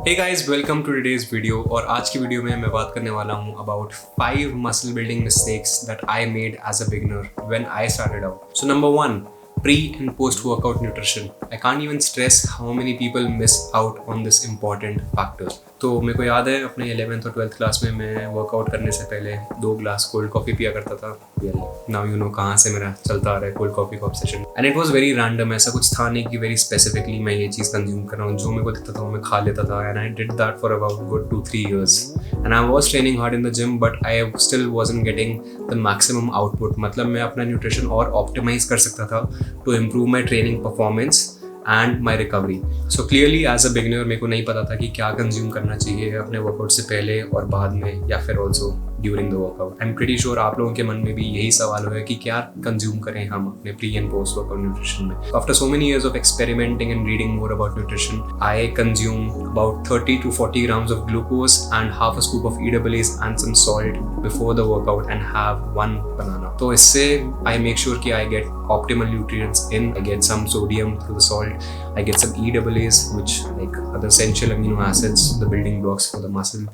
Hey guys, welcome to today's video और आज की वीडियो में मैं बात करने वाला हूँ about 5 muscle building mistakes that I made as a beginner when I started out. So number 1, pre and post workout nutrition. I can't even stress how many people miss out on this important factor. तो मेरे को याद है अपने 11th और 12th class में मैं workout करने से पहले 2 ग्लास कोल्ड कॉफ़ी पिया करता था. नाउ यू नो कहाँ से मेरा चलता आ रहा है कोल्ड कॉफ़ी का obsession. And it was very random. ऐसा कुछ था नहीं कि वेरी स्पेसिफिकली मैं ये चीज़ कंज्यूम कर रहा हूँ. जो मेरे को दिखता था वो मैं खा लेता था. And I did that for about good 2-3 years. And I was training hard in the gym but I still wasn't getting the maximum output. मतलब मैं अपना न्यूट्रिशन और ऑप्टिमाइज कर सकता था to improve my training performance and my recovery. So clearly as a beginner मेरे को नहीं पता था कि क्या कंज्यूम करना चाहिए अपने वर्कआउट से पहले और बाद में या फिर also during the workout. I am pretty sure आप लोगों के मन में भी यही सवाल है कि क्या कंज्यूम करें हम अपने pre and post workout nutrition में. After so many years of experimenting and reading more about nutrition, I consume about 30 to 40 grams of glucose and half a scoop of EAAs and some salt before the workout and have 1 banana. तो इससे I make sure कि I get optimal nutrients in. I get some sodium through the salt. I get some EAAs, which like other essential amino acids, the building blocks for the muscle,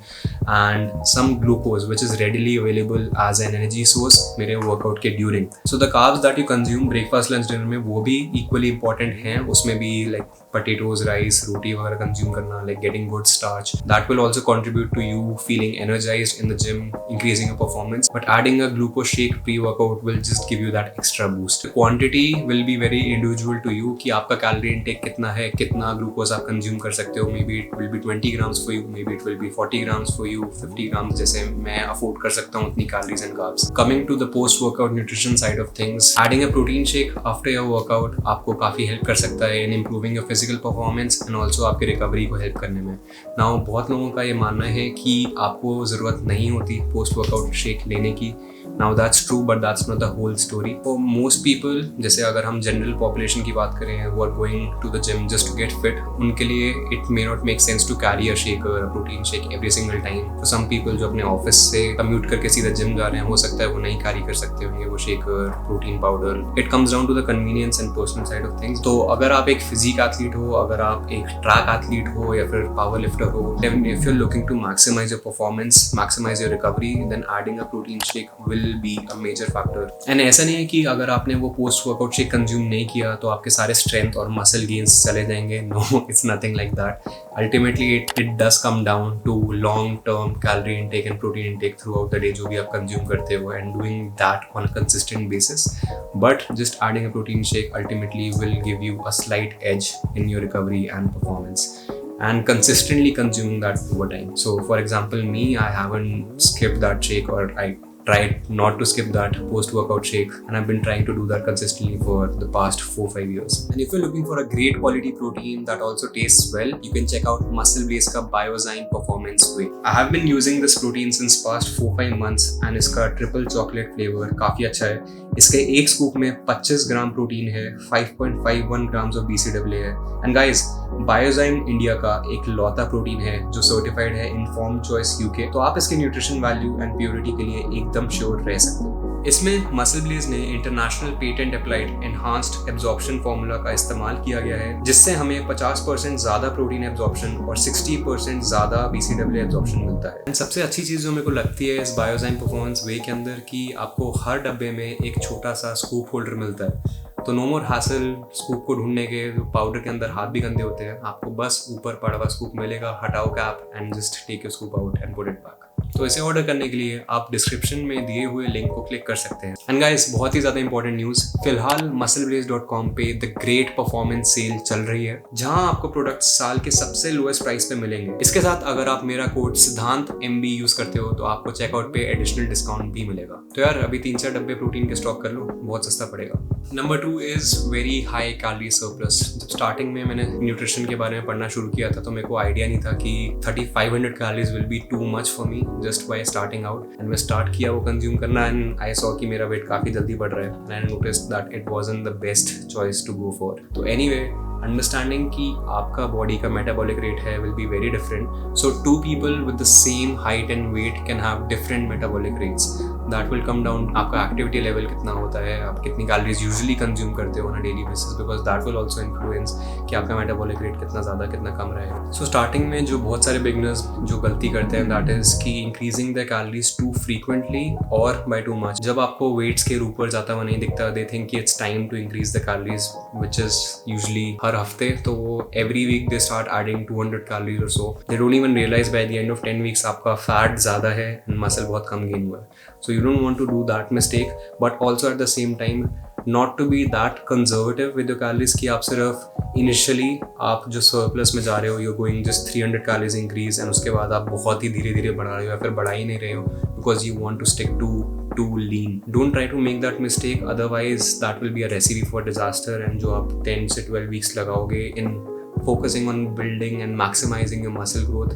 and some glucose, which is readily available as an energy source मेरे workout के during. So the carbs that you consume breakfast, lunch, dinner में वो भी equally important हैं. उसमें भी like potatoes, rice, रोटी वगैरह consume करना, like getting good starch. That will also contribute to you feeling energized in the gym, increasing your performance. But adding a glucose shake pre-workout will just give you that extra boost. The quantity will be very individual to you कि आपका calorie intake कितना है, कितना glucose आप consume कर सकते हो. Maybe it will be 20 grams for you, maybe it will be 40 grams for you, 50 grams जैसे मैं afford कर सकता हूँ उतनी calories and carbs. Coming to the post-workout nutrition side of things, adding a protein shake after your workout आपको काफ़ी help कर सकता है in improving your physical performance and also आपके recovery को help करने में. Now बहुत लोगों का ये मानना है कि आपको ज़रूरत नहीं होती post-workout shake लेने की. Now that's true, but that's not the whole story. For most people, जैसे अगर हम general population की बात करें who are going to the gym just to get fit, उनके लिए it may not make sense to carry a shaker, a protein shake every single time. For some people जो अपने office से commute करके सीधा gym जा रहे हैं, हो सकता है वो नहीं carry कर सकते होंगे वो shaker, protein powder. It comes down to the convenience and personal side of things. तो अगर आप एक physique athlete हो, अगर आप एक track athlete हो या फिर power lifter हो, then if you're looking to maximize your performance, maximize your recovery, then adding a protein shake will be a major factor. And ऐसा नहीं है कि अगर आपने वो post workout shake consume नहीं किया तो आपके सारे strength और muscle gains चले जाएंगे. No, it's nothing like that. Ultimately it does come down to long term calorie intake and protein intake throughout the day जो भी आप consume करते हो and doing that on a consistent basis. But just adding a protein shake ultimately will give you a slight edge in your recovery and performance. And consistently consuming that over time. So for example, me, I haven't skipped that shake, or I tried not to skip that post-workout shake, and I've been trying to do that consistently for the past 4-5 years. And if you're looking for a great quality protein that also tastes well, you can check out Muscle Blaze का Biozyme Performance Whey. I have been using this protein since past 4-5 months and इसका triple chocolate flavour काफ़ी अच्छा है. इसके एक scoop में 25 gram protein है, 5.51 grams of BCAA है. एंड गाइज, बायोजाइम इंडिया का एक लौता प्रोटीन है जो सर्टिफाइड है इनफॉर्म्ड चॉइस UK. तो आप इसके न्यूट्रिशन वैल्यू एंड प्योरिटी के लिए एकदम श्योर रह सकते हो. इसमें मसल ब्लेज ने international patent applied enhanced absorption formula का इस्तेमाल किया गया है, जिससे हमें 50% ज़्यादा प्रोटीन एब्जॉर्प्शन और 60% ज़्यादा BCAA एब्जॉर्प्शन मिलता है. एंड सबसे अच्छी चीज़ जो मेरे को लगती है इस बायोजाइम परफॉर्मेंस वे के अंदर कि आपको हर डब्बे में एक छोटा सा स्कूप होल्डर मिलता है. तो नो मोर हैसल स्कूप को ढूंढने के. पाउडर के अंदर हाथ भी गंदे होते हैं. आपको बस ऊपर पड़ा हुआ स्कूप मिलेगा, हटाओ cap and just take your scoop out and put it back. तो इसे ऑर्डर करने के लिए आप डिस्क्रिप्शन में दिए हुए लिंक को क्लिक कर सकते हैं. एंड गाइस, बहुत ही ज़्यादा इंपॉर्टेंट न्यूज़, फिलहाल muscleblaze.com पे द ग्रेट परफॉर्मेंस सेल चल रही है, जहां आपको प्रोडक्ट्स साल के सबसे लोएस्ट प्राइस पे मिलेंगे. इसके साथ अगर आप मेरा कोड सिद्धांत MB यूज़ करते हो तो आपको चेकआउट पे एडिशनल डिस्काउंट भी मिलेगा. तो यार अभी 3-4 डब्बे प्रोटीन के स्टॉक कर लो, बहुत सस्ता पड़ेगा. Number 2 is very high calorie surplus. जब स्टार्टिंग में मैंने न्यूट्रिशन के बारे में पढ़ना शुरू किया था तो मेरे को आइडिया नहीं था कि 3500 calories will be too much for me just by starting out. And मैं स्टार्ट किया वो कंज्यूम करना एंड आई सॉ कि मेरा वेट काफ़ी जल्दी बढ़ रहा है. And I noticed that it wasn't the best choice to go for. तो एनीवे, अंडरस्टैंडिंग कि आपका बॉडी का मेटाबॉलिक रेट है will be very different. So 2 people with the same height and weight can have different metabolic rates. That will come down आपका activity level कितना होता है, आप कितनी कैलोरीज यूजुअली कंज्यूम करते हो on a daily basis, because that will also influence कि आपका मेटाबॉलिक रेट कितना ज़्यादा कितना कम रहेगा. सो स्टार्टिंग में जो बहुत सारे बिगनर्स जो गलती करते हैं दैट इज़ कि increasing the calories too frequently और बाय टू मच. जब आपको वेट्स के ऊपर जाता हुआ नहीं दिखता, दे थिंक कि it's time to increase the calories which is usually हर हफ्ते, तो वो every week they start adding 200 calories और so. They don't even realize by the end of 10 weeks आपका फैट ज़्यादा है एंड मसल बहुत कम गेन हुआ है. So you don't want to do that mistake, but also at the same time not to be that conservative with your calories कि आप सिर्फ initially आप जो surplus में जा रहे हो you're going just 300 calories increase and उसके बाद आप बहुत ही धीरे धीरे बढ़ा रहे हो या फिर बढ़ा ही नहीं रहे हो because you want to stick to too lean. Don't try to make that mistake, otherwise that will be a recipe for disaster. and जो आप 10 से 12 weeks लगाओगे in focusing on building and maximizing your muscle growth,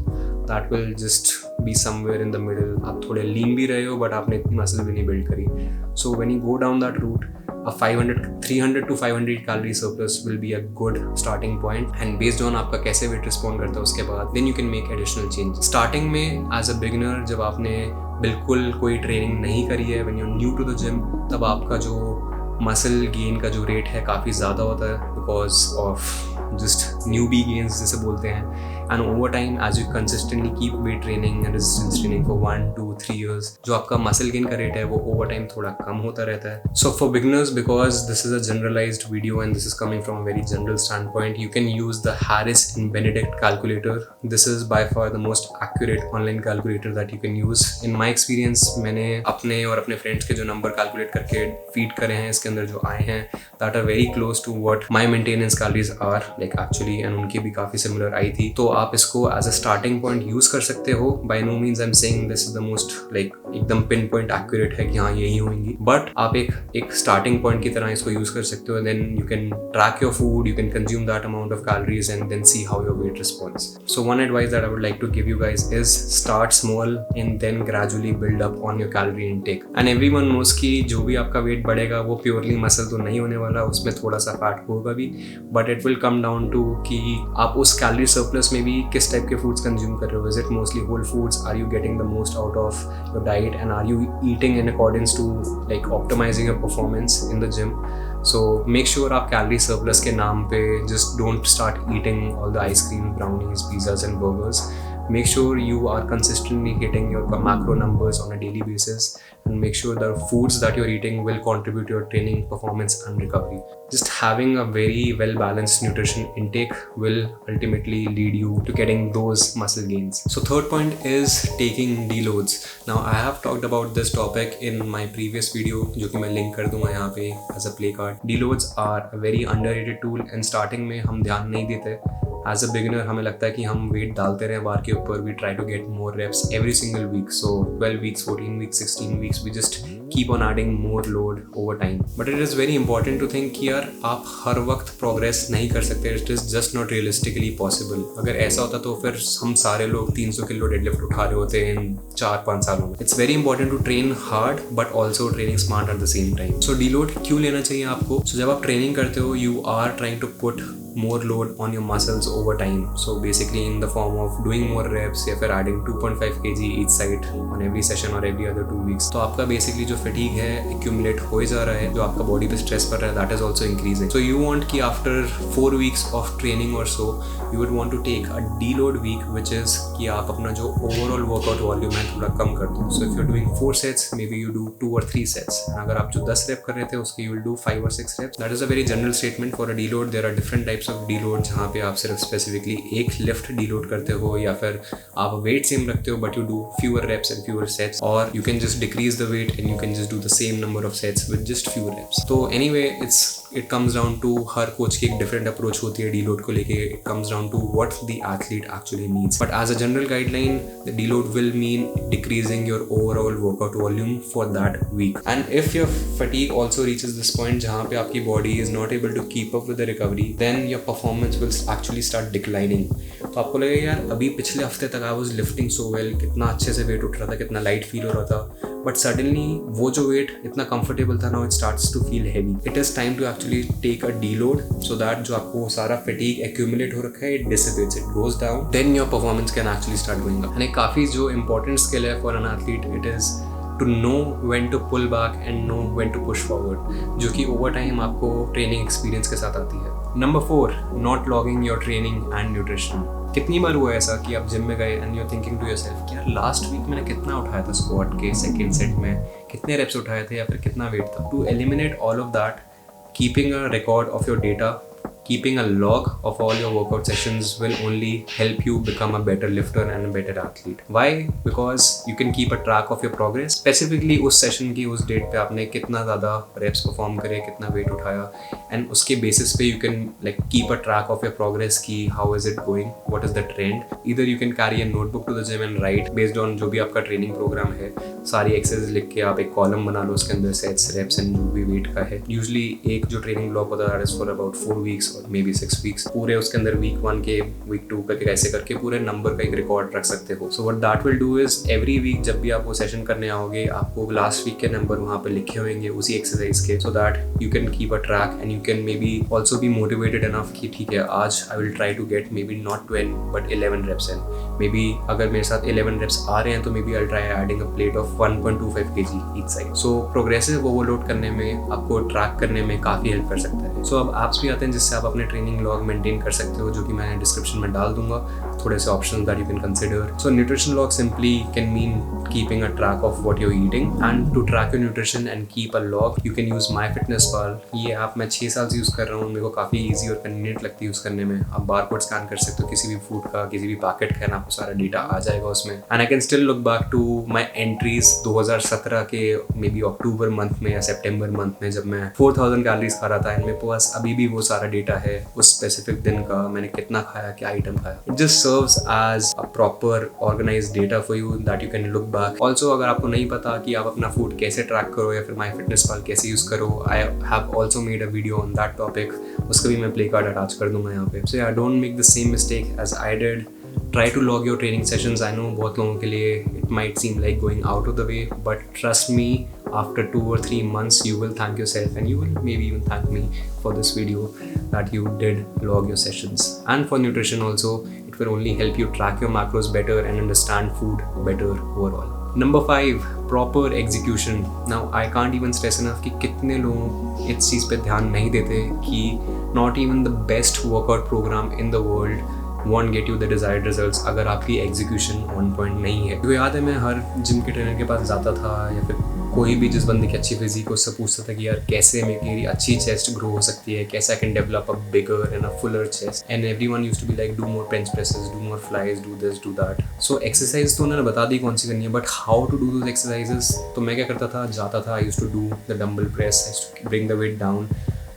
that will just be somewhere in the middle. आप थोड़े lean भी रहे हो but आपने इतनी muscle भी नहीं build करी. So when you go down that route, a 300 to 500 calorie surplus will be a good starting point, and based on आपका कैसे weight respond करता है उसके बाद then you can make additional change. Starting में as a beginner जब आपने बिल्कुल कोई ट्रेनिंग नहीं करी है, when you're new to the gym, तब आपका जो मसल गेन का जो रेट है काफ़ी ज़्यादा होता है because of just newbie gains जिसे बोलते हैं. And over time as you consistently keep weight training and resistance training for 1, 2, 3 years, जो आपका मसल गेन का रेट है वो ओवर टाइम थोड़ा कम होता रहता है. So for beginners, because this is a generalised video and this is coming from a very general standpoint, you can use the Harris and Benedict calculator. This is by far the most accurate online calculator that you can use. In my experience मैंने अपने और अपने friends के जो number calculate करके feed करे हैं इसके अंदर जो आए हैं that are very close to what my maintenance calories are like actually, and उनकी भी काफ़ी सिमिलर आई थी. तो आप इसको as a starting point use कर सकते हो. By no means I am saying this is the most like एकदम पिन पॉइंट एक्यूरेट है कि हाँ यही होंगी, बट आप एक स्टार्टिंग पॉइंट की तरह इसको यूज कर सकते हो. Then you can track your food, you can consume that amount of calories and then see how your weight response. So one advice that I would like to give you guys is start small and then gradually build up on your calorie intake. And everyone knows कि जो भी आपका wait बढ़ेगा वो purely muscle तो नहीं होने वाला, उसमें थोड़ा सा फैट होगा भी, but it will come down to कि आप उस कैलोरी सरप्लस में भी किस टाइप के फूड्स कंज्यूम कर रहे हो. Is it mostly whole foods? Are you getting the most out of your diet, and are you eating in accordance to like optimizing your performance in the gym? So make sure आप calorie surplus के नाम पे just don't start eating all the ice cream, brownies, pizzas and burgers. Make sure you are consistently hitting your macro numbers on a daily basis, and make sure the foods that you're eating will contribute to your training, performance and recovery. Just having a very well balanced nutrition intake will ultimately lead you to getting those muscle gains. So third point is taking deloads. Now I have talked about this topic in my previous video जो कि मैं link कर दूंगा यहाँ पे as a play card. Deloads are a very underrated tool, and starting में हम ध्यान नहीं देते. एज अ बिगिनर हमें लगता है कि हम वेट डालते रहें बार के ऊपर, we try to get more reps every single week. So 12 weeks, 14 weeks, 16 weeks, we just keep on adding more load over time. But it is very important to think कि यार आप हर वक्त progress नहीं कर सकते. It is just not realistically possible. अगर ऐसा होता तो फिर हम सारे लोग 300 किलो डेडलिफ्ट उठा रहे होते हैं इन 4-5 सालों में. It's very important to train hard but also training smart at the same time. So deload क्यों लेना चाहिए आपको? सो जब आप ट्रेनिंग करते हो you are trying to put more load on your muscles over time. So basically in the form of doing more reps या फिर adding 2.5 kg each side on every session or every other 2 weeks. तो आपका basically जो fatigue है accumulate हो ही जा रहा है, जो आपका body पे stress पड़ रहा है that is also increasing. So you want कि after 4 weeks of training or so you would want to take a deload week, which is कि आप अपना जो overall workout volume है थोड़ा कम कर दो. So if you're doing 4 sets, maybe you do 2 or 3 sets. अगर आप जो 10 rep कर रहे थे उसके you will do 5 or 6 reps. That is a very general statement for a deload. There are different types of deload जहाँ पे आप सिर्फ स्पेसिफिकली एक लिफ्ट डीलोड करते हो, या फिर आप वेट सेम रखते हो but you do fewer reps and fewer sets, और you can just decrease the weight and you can just do the same number of sets with just few reps. तो anyway it comes down to हर coach की एक different approach होती है deload को लेके. It comes down to what the athlete actually needs, but as a general guideline the deload will mean decreasing your overall workout volume for that week. And if your fatigue also reaches this point जहाँ पे आपकी body is not able to keep up with the recovery, then your performance will actually start declining. तो आपको लगेगा यार अभी पिछले हफ्ते तक I was lifting so well, कितना अच्छे से वेट उठ रहा था, कितना लाइट फील हो रहा था, बट सडनली वो जो वेट इतना कंफर्टेबल था, now it starts to feel heavy. It is time to actually take a deload so that जो आपको सारा फटीग एक्यूमुलेट हो रखा है it dissipates, it goes down, then your performance can actually start going up. And काफी जो important skill है for an athlete, it is to know when to pull back and know when to push forward, जो कि over time आपको training experience के साथ आती है. Number 4, not logging your training and nutrition. कितनी बार हुआ ऐसा कि आप जिम में गए and you are thinking to yourself कि यार लास्ट वीक मैंने कितना उठाया था स्क्वाट के सेकंड सेट में, कितने रेप्स उठाए थे या फिर कितना वेट था. To eliminate all of that, keeping a record of your data, keeping a log of all your workout sessions will only help you become a better lifter and a better athlete. Why? Because you can keep a track of your progress. Specifically उस session की उस date पे आपने कितना ज़्यादा reps perform करे, कितना wait उठाया, and उसके बेसिस पे you can like keep a track of your progress की how is it going, what is the trend. Either you can carry a notebook to the gym and write based on जो भी आपका training programme है, सारी exercise लिख के आप एक कॉलम बना लो, उसके अंदर सेट्स, रेप्स एंड जो भी वेट का है. यूजली एक जो ट्रेनिंग ब्लॉक होता है फॉर अबाउट 4 weeks और मे बी 6 weeks. पूरे उसके अंदर week 1 के week 2 के ऐसे करके पूरे नंबर का एक रिकॉर्ड रख सकते हो. So what that will do is every week जब भी आप वो सेशन करने आओगे आपको लास्ट वीक के नंबर वहाँ पे लिखे होंगे उसी एक्सरसाइज के, so that you can keep a track and you can maybe also be motivated enough कि ठीक है आज I will try to get maybe not 12 but 11 reps in. Maybe अगर मेरे साथ 11 reps आ रहे हैं तो maybe I try adding a plate of 1.25 kg each side. So progressive overload करने में, आपको ट्रैक करने में काफ़ी हेल्प कर सकता है. सो अब ऐप्स भी आते हैं जिससे आप अपने ट्रेनिंग लॉग मेंटेन कर सकते हो, जो कि मैंने डिस्क्रिप्शन में डाल दूंगा, थोड़े से option that you can consider. So nutrition log simply can mean keeping a track of what you're eating, and to track your nutrition and keep a log you can use MyFitnessPal. ये app मैं 6 साल से use कर रहा हूँ, मेरे को काफ़ी ईजी और कन्वीनियंट लगती है यूज़ करने में. आप बारकोड स्कैन कर सकते हो किसी भी फूड का, किसी भी पैकेट का, आपको सारा डेटा आ जाएगा उसमें. And I can still look back to my entries 2017 के मे बी अक्टूबर मंथ में या सितंबर मंथ में जब मैं 4000 कैलोरीज खा रहा था, एंड मेरे पास अभी भी वो सारा डेटा है उस स्पेसिफिक दिन का, मैंने कितना खाया, क्या आइटम खाया. It just serves as a proper organized data for you that you can look back. Also अगर आपको नहीं पता कि आप अपना फूड कैसे ट्रैक करो या फिर MyFitnessPal कैसे यूज़ करो, I have also made a video on that topic, उसका भी मैं प्ले कार्ड अटैच कर दूंगा यहाँ पे. So don't make the same mistake as I did. Try to log your training sessions. I know बहुत लोगों के लिए it might seem like going out of the way, but trust me, after 2 or 3 months you will thank yourself and you will maybe even thank me for this video that you did log your sessions. And for nutrition also, it will only help you track your macros better and understand food better overall. Number 5, proper execution. Now I can't even stress enough कि कितने लोग इस चीज़ पे ध्यान नहीं देते कि not even the best workout program in the world won't get you the desired results अगर आपकी एग्जीक्यूशन ऑन पॉइंट नहीं है. तो याद है मैं हर जिम के ट्रेनर के पास जाता था या फिर कोई भी जिस बंदे की अच्छी फिजिक उससे पूछता था कि यार कैसे मेरी अच्छी चेस्ट ग्रो हो सकती है, कैसे I can develop a bigger and a fuller chest. And everyone used to be like do more bench presses, do more flies, do this, do that. So exercise तो उन्होंने बता दी कौन सी करनी है, but how to do those exercises. तो मैं क्या करता था, जाता था, I used to do the dumbbell press, I used to bring the weight down.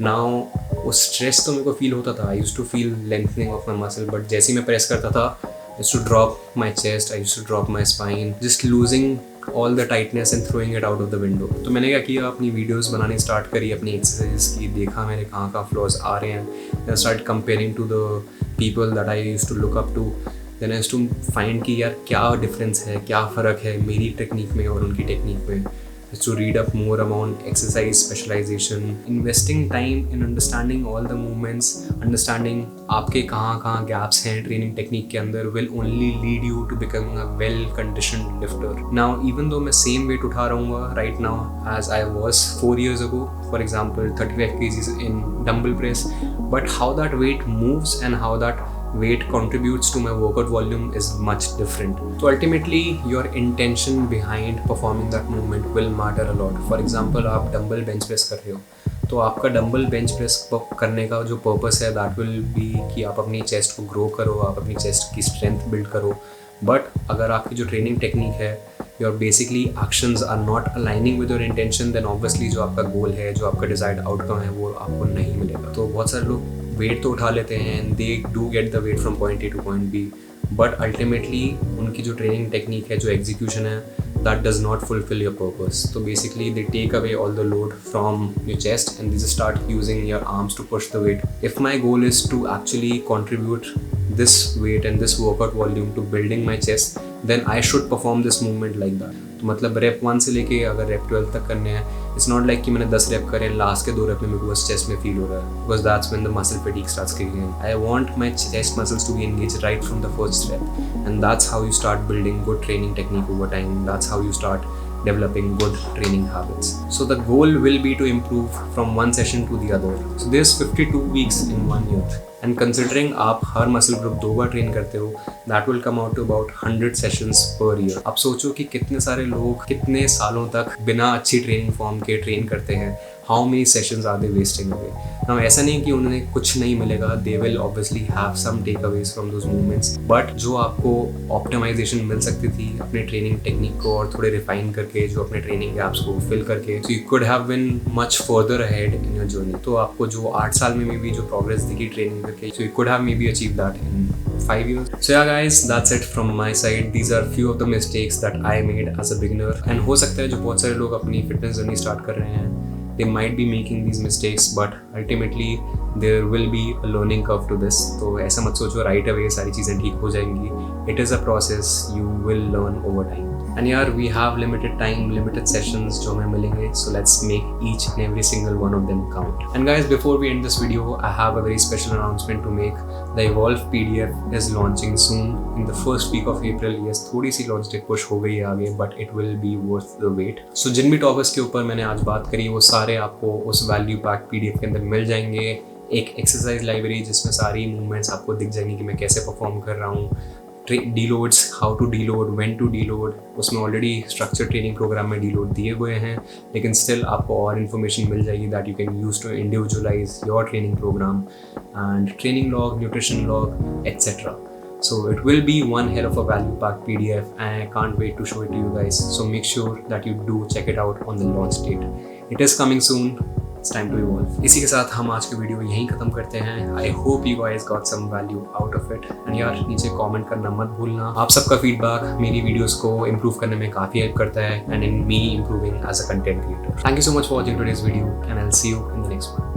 Now वो स्ट्रेस तो मेरे को फील होता था, I used to feel lengthening of my muscle, but जैसे ही मैं प्रेस करता था I used to drop my chest, I used to drop my spine, just losing all the tightness and throwing it out of the window. तो मैंने क्या किया, अपनी वीडियोस बनानी स्टार्ट करी अपनी एक्सरसाइज की, देखा मेरे कहाँ कहाँ फ्लॉज आ रहे हैं. I started comparing to the people that I used to look up to. Then I used to find कि यार क्या डिफरेंस है, क्या फ़र्क है मेरी टेक्निक में और उनकी टेक्निक में. Is to read up more about exercise specialization, investing time in understanding all the movements, understanding आपके कहाँ gaps हैं training technique के अंदर will only lead you to becoming a well conditioned lifter. Now even though मैं same weight उठा रहूँगा right now as I was 4 years ago, for example 35 kgs in dumbbell press, but how that weight moves and how that weight contributes to my workout volume is much different. So ultimately your intention behind performing that movement will matter a lot. For example आप dumbbell bench press कर रहे हो तो आपका dumbbell bench press करने का जो purpose है दैट विल बी कि आप अपनी चेस्ट को ग्रो करो, आप अपनी चेस्ट की स्ट्रेंथ बिल्ड करो. बट अगर आपकी जो ट्रेनिंग टेक्निक है, your basically actions are not aligning with your intention, then obviously जो आपका गोल है, जो आपका डिजायर्ड आउटकम है वो आपको नहीं मिलेगा. तो बहुत सारे लोग वेट तो उठा लेते हैं and they do get the weight from point A to point B, but ultimately उनकी जो ट्रेनिंग टेक्निक है, जो एग्जीक्यूशन है, that does not fulfill your purpose. So basically they take away all the load from your chest and they just start using your arms to push the weight. If my goal is to actually contribute this weight and this workout volume to building my chest, then I should perform this movement like that. तो मतलब rape 1 से लेके अगर rape 12 तक करने हैं, it's not like कि मैंने 10 रेप करे, लास्ट के 2 रेप में मेरे को बस चेस्ट में फील हो रहा है, because that's when the muscle fatigue starts kicking in. I want my chest muscles to be engaged right from the first rep, and that's how you start building good training technique over time. That's how you start developing good training habits. So the goal will be to improve from one session to the other. So there's 52 weeks in 1 year. And considering आप हर muscle group 2 बार train करते हो, that will come out to about 100 sessions per year. अब सोचो कि कितने सारे लोग कितने सालों तक बिना अच्छी ट्रेनिंग फॉर्म के ट्रेन करते हैं. How many sessions are they wasting away? Now ऐसा नहीं कि उन्हें कुछ नहीं मिलेगा, they will obviously have some takeaways from those movements, but जो आपको optimization मिल सकती थी अपने ट्रेनिंग टेक्निक को और थोड़े रिफाइन करके, जो अपने ट्रेनिंग गैप्स को फिल करके, so you could have been much further ahead in your journey. तो आपको जो 8 साल में भी जो प्रोग्रेस दिखी ट्रेनिंग करके, so you could have maybe achieved that in 5 years. So yeah guys, that's it from my side. These are few of the mistakes that I made as a beginner. And हो सकता है जो बहुत सारे लोग अपनी fitness journey start कर रहे हैं, they might be making these mistakes, but ultimately there will be a learning curve to this. तो ऐसा मत सोचो right away सारी चीज़ें ठीक हो जाएंगी. It is a process, you will learn over time. And यार we have limited time, limited sessions जो हमें मिलेंगे, so let's make each and every single one of them count. And guys, before we end this video, I have a very special announcement to make. The Evolve PDF is launching soon in the first week of April. Yes, थोड़ी सी launch date push हो गई है आगे, but it will be worth the wait. So जिन भी topics के ऊपर मैंने आज बात करी, वो सारे आपको उस वैल्यू पैक PDF के अंदर मिल जाएंगे. एक एक्सरसाइज लाइब्रेरी जिसमें सारी मूवमेंट्स आपको दिख जाएंगी कि मैं कैसे परफॉर्म कर रहा हूँ. Deloads, how to deload, when to deload, उसमें ऑलरेडी स्ट्रक्चर ट्रेनिंग प्रोग्राम में डीलोड दिए हुए हैं, लेकिन स्टिल आपको और इन्फॉर्मेशन मिल जाएगी that you can use to individualize your training program and training log, nutrition log, etcetera. So it will be one hell of a value packed PDF and I can't wait to show it to you guys. So make sure that you do check it out on the launch date. It is coming soon. It's time to evolve. इसी के साथ हम आज की video यहीं खत्म करते हैं. I hope you guys got some value out of it. And यार नीचे कमेंट करना मत भूलना. आप सबका फीडबैक मेरी वीडियोस को इम्प्रूव करने में काफ़ी हेल्प करता है and in me improving as a content creator. Thank you so much for watching today's video and I'll see you in the next one.